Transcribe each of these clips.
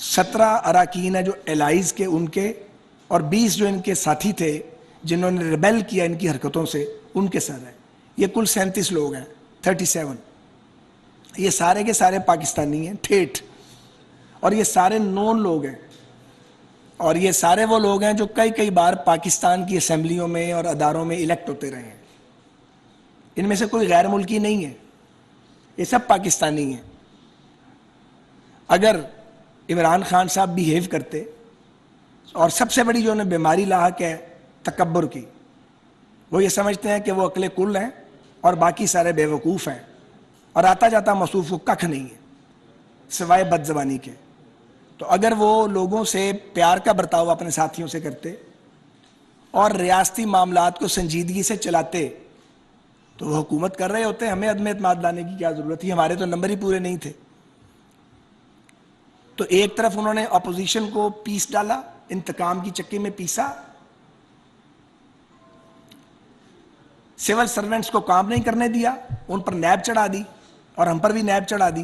17 اراکین ہیں جو الائز کے ان کے، اور 20 جو ان کے ساتھی تھے جنہوں نے ریبیل کیا ان کی حرکتوں سے، ان کے سر ہیں۔ یہ کل 37 لوگ ہیں، 37۔ یہ سارے کے سارے پاکستانی ہیں ٹھیٹھ، اور یہ سارے نون لوگ ہیں، اور یہ سارے وہ لوگ ہیں جو کئی بار پاکستان کی اسمبلیوں میں اور اداروں میں الیکٹ ہوتے رہے ہیں۔ ان میں سے کوئی غیر ملکی نہیں ہے، یہ سب پاکستانی ہیں۔ اگر عمران خان صاحب بیہیو کرتے، اور سب سے بڑی جو انہیں بیماری لاحق ہے تکبر کی، وہ یہ سمجھتے ہیں کہ وہ عقل کل ہیں اور باقی سارے بے وقوف ہیں، اور آتا جاتا موصوف کو ککھ نہیں ہے سوائے بد زبانی کے۔ تو اگر وہ لوگوں سے پیار کا برتاؤ اپنے ساتھیوں سے کرتے اور ریاستی معاملات کو سنجیدگی سے چلاتے تو وہ حکومت کر رہے ہوتے، ہمیں عدم اعتماد لانے کی کیا ضرورت تھی؟ ہمارے تو نمبر ہی پورے نہیں تھے۔ تو ایک طرف انہوں نے اپوزیشن کو پیس ڈالا، انتقام کی چکی میں پیسا، سول سرونٹس کو کام نہیں کرنے دیا، ان پر نیب چڑھا دی، اور ہم پر بھی نیب چڑھا دی،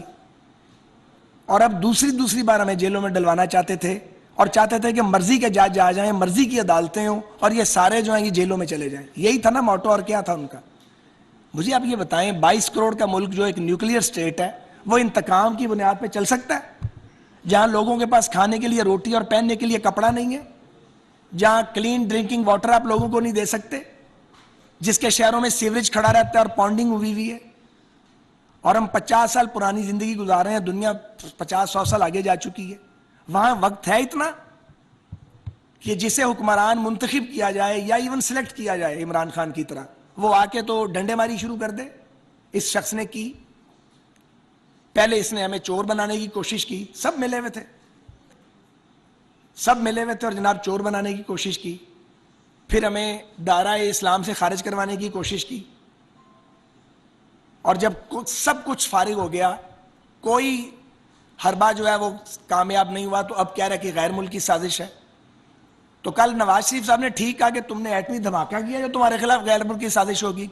اور اب دوسری بار ہمیں جیلوں میں ڈلوانا چاہتے تھے، اور چاہتے تھے کہ مرضی کے جج آ جائیں، مرضی کی عدالتیں ہوں، اور یہ سارے جو ہیں یہ جیلوں میں چلے جائیں۔ یہی تھا نا موٹو، اور کیا تھا ان کا؟ مجھے آپ یہ بتائیں، 22 کروڑ کا ملک جو ایک نیوکلیئر سٹیٹ ہے، وہ انتقام کی بنیاد پہ چل سکتا ہے؟ جہاں لوگوں کے پاس کھانے کے لیے روٹی اور پہننے کے لیے کپڑا نہیں ہے، جہاں کلین ڈرنکنگ واٹر آپ لوگوں کو نہیں دے سکتے، جس کے شہروں میں سیوریج کھڑا رہتا ہے اور پونڈنگ ہوئی ہے، اور ہم 50 سال پرانی زندگی گزار رہے ہیں، دنیا 50-100 سال آگے جا چکی ہے۔ وہاں وقت ہے اتنا کہ جسے حکمران منتخب کیا جائے یا ایون سلیکٹ کیا جائے عمران خان کی طرح، وہ آ کے تو ڈنڈے ماری شروع کر دے؟ اس شخص نے کی، پہلے اس نے ہمیں چور بنانے کی کوشش کی، سب ملے ہوئے تھے اور جناب چور بنانے کی کوشش کی، پھر ہمیں دائرہ اسلام سے خارج کروانے کی کوشش کی، اور جب سب کچھ فارغ ہو گیا، کوئی حربہ جو ہے وہ کامیاب نہیں ہوا، تو اب کہہ رہا کہ غیر ملکی سازش ہے۔ تو کل نواز شریف صاحب نے ٹھیک کہا کہ تم نے ایٹمی دھماکہ کیا جو تمہارے خلاف غیر ملکی سازش ہوگی،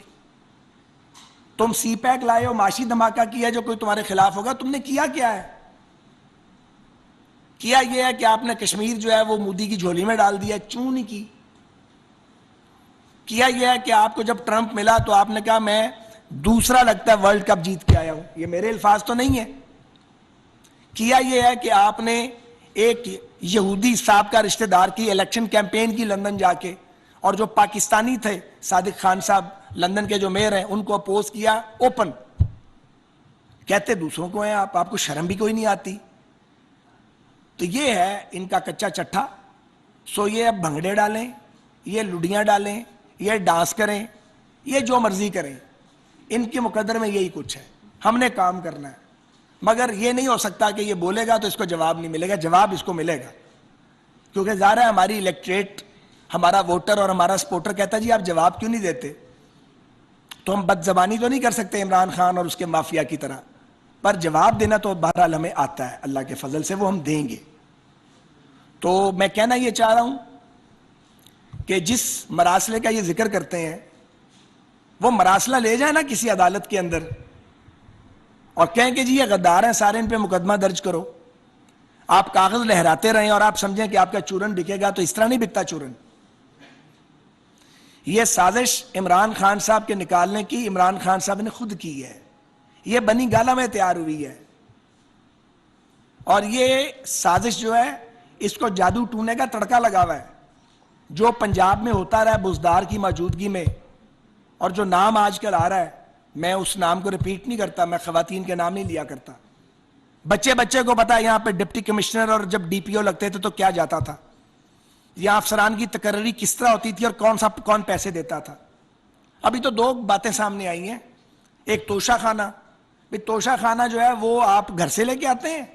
تم سی پیک لائے ہو، معاشی دھماکہ کیا جو کوئی تمہارے خلاف ہوگا۔ تم نے کیا کیا ہے؟ کیا یہ ہے کہ آپ نے کشمیر جو ہے وہ مودی کی جھولی میں ڈال دیا، کیوں نہیں کی؟ کیا یہ ہے کہ آپ کو جب ٹرمپ ملا تو آپ نے کہا میں دوسرا لگتا ہے ورلڈ کپ جیت کے آیا ہوں؟ یہ میرے الفاظ تو نہیں ہے۔ کیا یہ ہے کہ آپ نے ایک یہودی سابقہ رشتہ دار کی الیکشن کیمپین کی لندن جا کے، اور جو پاکستانی تھے صادق خان صاحب لندن کے جو میئر ہیں ان کو اپوز کیا اوپن؟ کہتے دوسروں کو ہیں آپ کو شرم بھی کوئی نہیں آتی۔ تو یہ ہے ان کا کچا چٹھا۔ سو یہ اب بھنگڑے ڈالیں، یہ لڈیاں ڈالیں، یہ ڈانس کریں، یہ جو مرضی کریں، ان کے مقدر میں یہی کچھ ہے۔ ہم نے کام کرنا ہے، مگر یہ نہیں ہو سکتا کہ یہ بولے گا تو اس کو جواب نہیں ملے گا۔ جواب اس کو ملے گا، کیونکہ ظاہر ہے ہماری الیکٹریٹ، ہمارا ووٹر اور ہمارا سپورٹر کہتا ہے جی آپ جواب کیوں نہیں دیتے؟ تو ہم بد زبانی تو نہیں کر سکتے عمران خان اور اس کے مافیا کی طرح، پر جواب دینا تو بہرحال ہمیں آتا ہے، اللہ کے فضل سے وہ ہم دیں گے۔ تو میں کہنا یہ چاہ رہا ہوں کہ جس مراسلے کا یہ ذکر کرتے ہیں وہ مراسلہ لے جائیں نا کسی عدالت کے اندر، اور کہیں کہ جی یہ غدار ہیں سارے، ان پہ مقدمہ درج کرو۔ آپ کاغذ لہراتے رہیں اور آپ سمجھیں کہ آپ کا چورن بکے گا، تو اس طرح نہیں بکتا چورن۔ یہ سازش عمران خان صاحب کے نکالنے کی عمران خان صاحب نے خود کی ہے، یہ بنی گالا میں تیار ہوئی ہے، اور یہ سازش جو ہے اس کو جادو ٹونے کا تڑکا لگا ہوا ہے۔ جو پنجاب میں ہوتا رہا ہے بزدار کی موجودگی میں، اور جو نام آج کل آ رہا ہے، میں اس نام کو ریپیٹ نہیں کرتا، میں خواتین کے نام نہیں لیا کرتا۔ بچے کو پتا ہے یہاں پہ ڈپٹی کمشنر اور جب ڈی پی او لگتے تھے تو کیا جاتا تھا، یہاں افسران کی تقرری کس طرح ہوتی تھی اور کون پیسے دیتا تھا۔ ابھی تو 2 باتیں سامنے آئی ہیں، ایک توشہ خانہ، توشہ خانہ جو ہے وہ آپ گھر سے لے کے آتے ہیں۔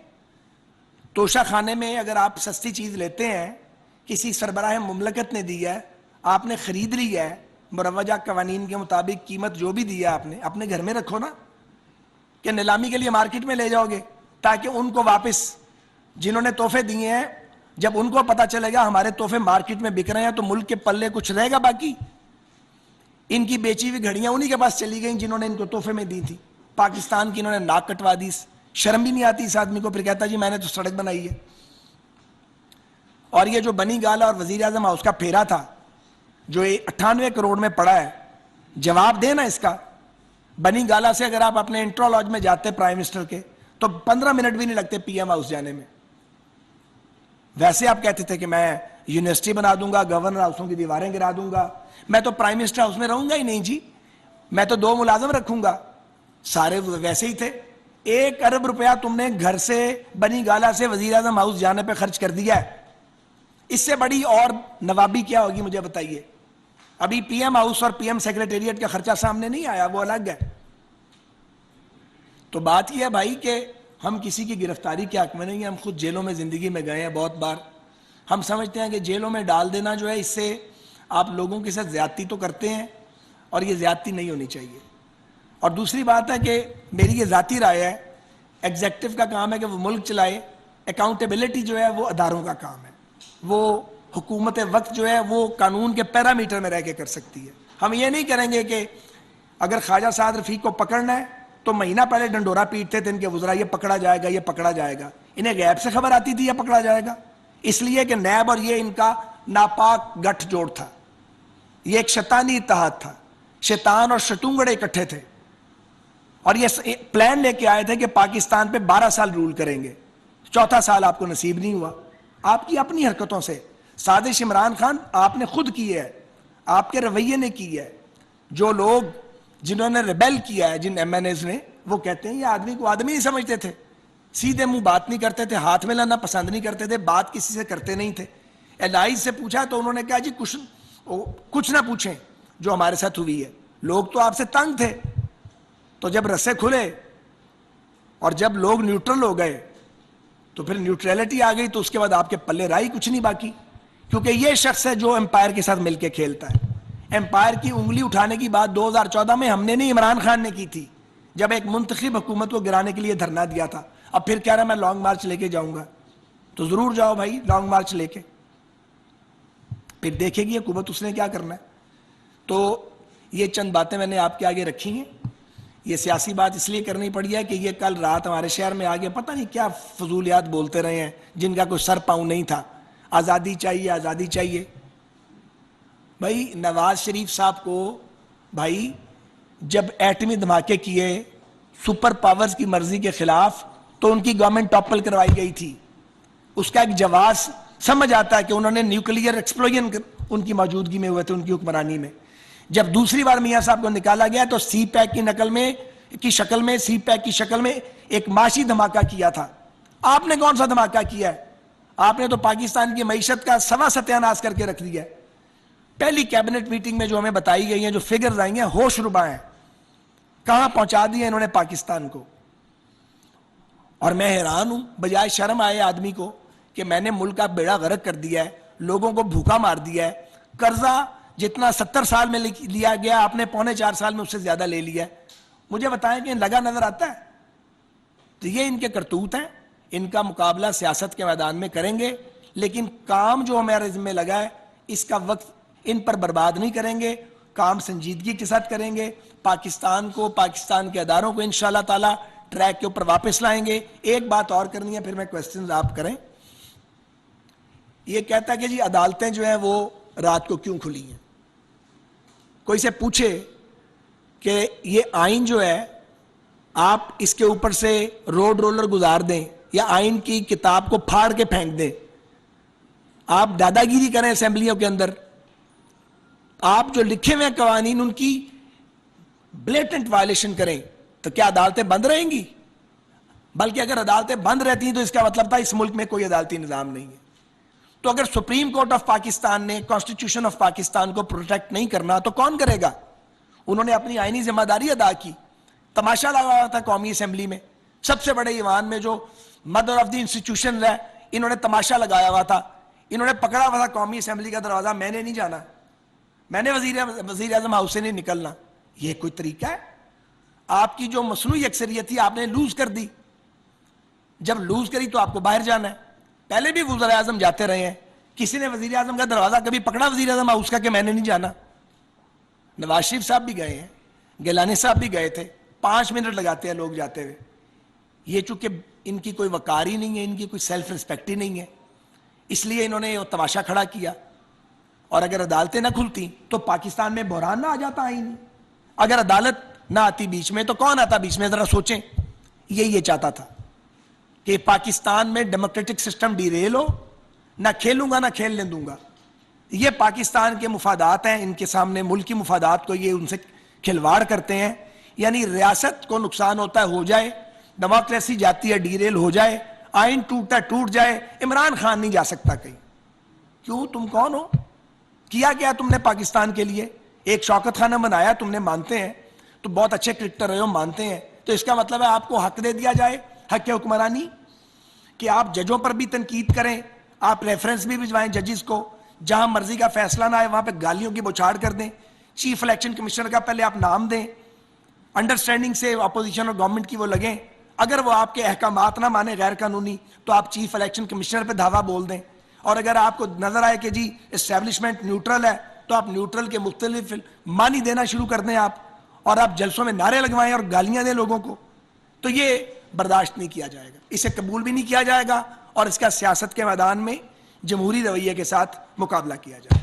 توشہ خانے میں اگر آپ سستی چیز لیتے ہیں، کسی سربراہ مملکت نے دی ہے، آپ نے خرید لی ہے، مروجہ قوانین کے مطابق قیمت جو بھی دی ہے آپ نے، اپنے گھر میں رکھو نا، کہ نیلامی کے لیے مارکیٹ میں لے جاؤ گے، تاکہ ان کو واپس جنہوں نے تحفے دیے ہیں، جب ان کو پتا چلے گا ہمارے تحفے مارکیٹ میں بک رہے ہیں تو ملک کے پلے کچھ رہے گا باقی۔ ان کی بیچی ہوئی گھڑیاں انہی کے پاس چلی گئیں جنہوں نے ان کو تحفے میں دی تھی۔ پاکستان کی انہوں نے ناک کٹوا دی، شرم بھی نہیں آتی اس آدمی کو، پھر کہتا جی میں نے تو سڑک بنائی ہے۔ اور یہ جو بنی گالا اور وزیر اعظم ہاؤس کا پھیرا تھا جو 98 کروڑ میں پڑا ہے، جواب دینا اس کا۔ بنی گالا سے اگر آپ اپنے انٹرو لاج میں جاتے پرائم منسٹر کے تو 15 منٹ بھی نہیں لگتے پی ایم ہاؤس جانے میں۔ ویسے آپ کہتے تھے کہ میں یونیورسٹی بنا دوں گا، گورنر ہاؤسوں کی دیواریں گرا دوں گا، میں تو پرائم منسٹر ہاؤس میں رہوں گا ہی نہیں جی، میں تو 2 ملازم رکھوں گا۔ سارے ویسے ہی تھے۔ 1 ارب روپیہ تم نے گھر سے بنی گالا سے وزیر اعظم ہاؤس جانے پہ خرچ کر دیا ہے، اس سے بڑی اور نوابی کیا ہوگی مجھے بتائیے؟ ابھی پی ایم ہاؤس اور پی ایم سیکریٹریٹ کا خرچہ سامنے نہیں آیا، وہ الگ ہے۔ تو بات یہ ہے بھائی کہ ہم کسی کی گرفتاری کے حق میں نہیں ہیں، ہم خود جیلوں میں زندگی میں گئے ہیں بہت بار۔ ہم سمجھتے ہیں کہ جیلوں میں ڈال دینا جو ہے، اس سے آپ لوگوں کے ساتھ زیادتی تو کرتے ہیں، اور یہ زیادتی نہیں ہونی چاہیے۔ اور دوسری بات ہے کہ میری یہ ذاتی رائے ہے، ایگزیکٹو کا کام ہے کہ وہ ملک چلائے، اکاؤنٹیبلٹی جو ہے وہ اداروں کا کام ہے، وہ حکومت وقت جو ہے وہ قانون کے پیرامیٹر میں رہ کے کر سکتی ہے۔ ہم یہ نہیں کریں گے کہ اگر خواجہ سعد رفیق کو پکڑنا ہے تو مہینہ پہلے ڈنڈورا پیٹتے تھے ان کے وزراء، یہ پکڑا جائے گا، یہ پکڑا جائے گا۔ انہیں غیب سے خبر آتی تھی یہ پکڑا جائے گا، اس لیے کہ نیب اور یہ ان کا ناپاک گٹھ جوڑ تھا، یہ ایک شیطانی اتحاد تھا، شیطان اور شتونگڑے اکٹھے تھے، اور یہ پلان لے کے آئے تھے کہ پاکستان پہ 12 سال رول کریں گے۔ 4تھا سال آپ کو نصیب نہیں ہوا، آپ کی اپنی حرکتوں سے۔ سازش عمران خان آپ نے خود کی ہے، آپ کے رویے نے کی ہے۔ جو لوگ جنہوں نے ریبیل کیا ہے، جن ایم این ایز نے، وہ کہتے ہیں یہ آدمی کو آدمی نہیں سمجھتے تھے، سیدھے منہ بات نہیں کرتے تھے، ہاتھ میں لانا پسند نہیں کرتے تھے، بات کسی سے کرتے نہیں تھے۔ الائز سے پوچھا تو انہوں نے کہا جی کچھ نہ پوچھیں جو ہمارے ساتھ ہوئی ہے، لوگ تو آپ سے تنگ تھے۔ تو جب رسے کھلے اور جب لوگ نیوٹرل ہو گئے تو پھر نیوٹریلٹی آ گئی، تو اس کے بعد آپ کے پلے رائی کچھ نہیں باقی، کیونکہ یہ شخص ہے جو امپائر کے ساتھ مل کے کھیلتا ہے۔ امپائر کی انگلی اٹھانے کی بات 2014 میں ہم نے نہیں، عمران خان نے کی تھی، جب ایک منتخب حکومت کو گرانے کے لیے دھرنا دیا تھا۔ اب پھر کہہ رہا میں لانگ مارچ لے کے جاؤں گا، تو ضرور جاؤ بھائی لانگ مارچ لے کے، پھر دیکھے گی حکومت اس نے کیا کرنا ہے۔ تو یہ چند باتیں میں نے آپ کے آگے رکھی ہیں۔ یہ سیاسی بات اس لیے کرنی پڑی ہے کہ یہ کل رات ہمارے شہر میں آگے پتہ نہیں کیا فضولیات بولتے رہے ہیں جن کا کوئی سر پاؤں نہیں تھا، آزادی چاہیے، آزادی چاہیے۔ بھائی نواز شریف صاحب کو بھائی جب ایٹمی دھماکے کیے سپر پاورز کی مرضی کے خلاف تو ان کی گورنمنٹ ٹاپل کروائی گئی تھی، اس کا ایک جواز سمجھ آتا ہے کہ انہوں نے نیوکلیئر ایکسپلوژن ان کی موجودگی میں ہوئے تھے، ان کی حکمرانی میں۔ جب دوسری بار میاں صاحب کو نکالا گیا تو سی پیک کی شکل میں ایک معاشی دھماکہ کیا تھا۔ آپ نے کون سا دھماکہ کیا ہے؟ آپ نے تو پاکستان کی معیشت کا سوا ستیاناش کر کے رکھ دیا ہے۔ پہلی کیبنٹ میٹنگ میں جو ہمیں بتائی گئی ہیں، جو فگرز آئی ہیں، ہوش ربا ہیں، کہاں پہنچا دیا انہوں نے پاکستان کو۔ اور میں حیران ہوں، بجائے شرم آئے آدمی کو کہ میں نے ملک کا بیڑا غرق کر دیا ہے، لوگوں کو بھوکا مار دیا ہے، قرضہ جتنا 70 سال میں لیا گیا آپ نے 4.25 سال میں اس سے زیادہ لے لیا ہے۔ مجھے بتائیں کہ لگا نظر آتا ہے؟ تو یہ ان کے کرتوت ہیں، ان کا مقابلہ سیاست کے میدان میں کریں گے، لیکن کام جو ہمارے ذمہ لگا ہے اس کا وقت ان پر برباد نہیں کریں گے، کام سنجیدگی کے ساتھ کریں گے، پاکستان کو، پاکستان کے اداروں کو انشاءاللہ تعالی ٹریک کے اوپر واپس لائیں گے۔ ایک بات اور کرنی ہے، پھر میں کوسچنز آپ کریں۔ یہ کہتا ہے کہ جی عدالتیں جو ہیں وہ رات کو کیوں کھلی ہیں؟ کوئی سے پوچھے کہ یہ آئین جو ہے آپ اس کے اوپر سے روڈ رولر گزار دیں یا آئین کی کتاب کو پھاڑ کے پھینک دیں، آپ دادا گیری کریں اسمبلیوں کے اندر، آپ جو لکھے ہوئے قوانین ان کی بلیٹنٹ وائلیشن کریں، تو کیا عدالتیں بند رہیں گی؟ بلکہ اگر عدالتیں بند رہتی ہیں تو اس کا مطلب تھا اس ملک میں کوئی عدالتی نظام نہیں ہے۔ تو اگر سپریم کورٹ آف پاکستان نے کانسٹیٹیوشن آف پاکستان کو پروٹیکٹ نہیں کرنا تو کون کرے گا؟ انہوں نے اپنی آئینی ذمہ داری ادا کی، تماشا لگایا تھا قومی اسمبلی میں، سب سے بڑے ایوان میں جو مدر آف دی انسٹیٹیوشن ہے، انہوں نے تماشا لگایا ہوا تھا، انہوں نے پکڑا ہوا تھا قومی اسمبلی کا دروازہ، میں نے نہیں جانا، میں نے وزیر اعظم ہاؤس سے نہیں نکلنا۔ یہ کوئی طریقہ ہے؟ آپ کی جو مصنوعی اکثریت تھی آپ نے لوز کر دی، جب لوز کری تو آپ کو باہر جانا ہے۔ پہلے بھی وزیر اعظم جاتے رہے ہیں، کسی نے وزیر اعظم کا دروازہ کبھی پکڑا وزیر اعظم ہاؤس کا کہ میں نے نہیں جانا؟ نواز شریف صاحب بھی گئے ہیں، گیلانی صاحب بھی گئے تھے، 5 منٹ لگاتے ہیں لوگ جاتے ہوئے۔ یہ چونکہ ان کی کوئی وقار ہی نہیں ہے، ان کی کوئی سیلف ریسپیکٹ ہی نہیں ہے، اس لیے انہوں نے یہ تماشا کھڑا کیا. اور اگر عدالتیں نہ کھلتی تو پاکستان میں بحران نہ آ جاتا آئین. اگر عدالت نہ آتی بیچ میں تو کون آتا بیچ میں؟ ذرا سوچیں. یہ چاہتا تھا کہ پاکستان میں ڈیموکریٹک سسٹم ڈیریل ہو، نہ کھیلوں گا نہ کھیلنے دوں گا. یہ پاکستان کے مفادات ہیں، ان کے سامنے ملکی مفادات کو یہ ان سے کھلواڑ کرتے ہیں. یعنی ریاست کو نقصان ہوتا ہے ہو جائے، ڈیموکریسی جاتی ہے ڈیریل ہو جائے، آئین ٹوٹتا ہے ٹوٹ جائے، عمران خان نہیں جا سکتا کہیں. کیوں؟ تم کون ہو؟ کیا تم نے پاکستان کے لیے؟ ایک شوکت خانہ بنایا تم نے، مانتے ہیں تو بہت اچھے کرکٹر رہے ہو، مانتے ہیں. تو اس کا مطلب ہے آپ کو حق دے دیا جائے، حق حکمرانی، کہ آپ ججوں پر بھی تنقید کریں، آپ ریفرنس بھی بھجوائیں ججز کو، جہاں مرضی کا فیصلہ نہ آئے وہاں پہ گالیوں کی بوچھاڑ کر دیں. چیف الیکشن کمشنر کا پہلے آپ نام دیں، انڈرسٹینڈنگ سے اپوزیشن اور گورنمنٹ کی وہ لگیں. اگر وہ آپ کے احکامات نہ مانے غیر قانونی تو آپ چیف الیکشن کمشنر پہ دھاوا بول دیں. اور اگر آپ کو نظر آئے کہ جی اسٹیبلشمنٹ نیوٹرل ہے تو آپ نیوٹرل کے مختلف معنی دینا شروع کر دیں آپ، اور آپ جلسوں میں نعرے لگوائیں اور گالیاں دیں لوگوں کو. تو یہ برداشت نہیں کیا جائے گا، اسے قبول بھی نہیں کیا جائے گا، اور اس کا سیاست کے میدان میں جمہوری رویے کے ساتھ مقابلہ کیا جائے گا.